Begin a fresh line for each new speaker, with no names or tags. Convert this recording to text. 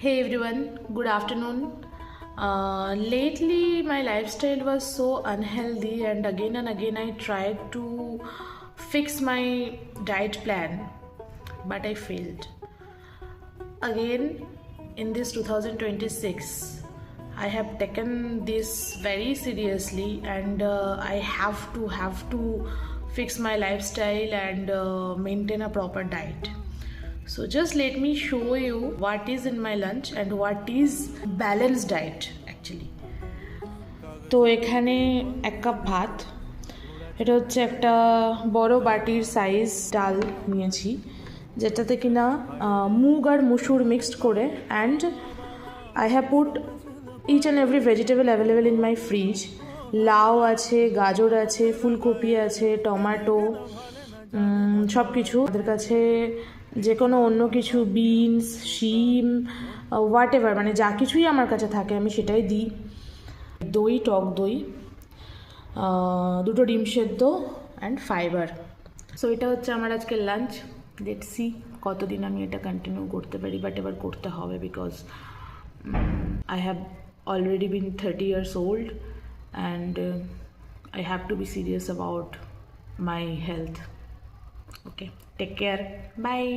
Hey everyone, good afternoon. Lately, my lifestyle was so unhealthy, and again, I tried to fix my diet plan, but I failed. Again, in this 2026, I have taken this very seriously, and I have to fix my lifestyle and maintain a proper diet. So just let me show you what is in my lunch and what is balanced diet actually. তো এখানে এক cup ভাত, এটা হচ্ছে একটা বড় বাটির size ডাল নিয়েছি, যেটাতে কিনা মুগ আর মুসুর মিক্সড করে, and I have put each and every vegetable available in my fridge. লাউ আছে, গাজর আছে, ফুলকপি আছে, টমেটো, সব কিছু। আমাদের কাছে যে কোনো অন্য কিছু, বিনস, শিম, হোয়াট এভার, মানে যা কিছুই আমার কাছে থাকে আমি সেটাই দিই। দই, টক দই, দুটো ডিম সেদ্ধ অ্যান্ড ফাইবার। সো এটা হচ্ছে আমার আজকের লাঞ্চ। লেটস সি কতদিন আমি এটা কন্টিনিউ করতে পারি, বাট এবার করতে হবে, because I have already been 30 years old and I have to be serious about my health. Okay, take care. Bye.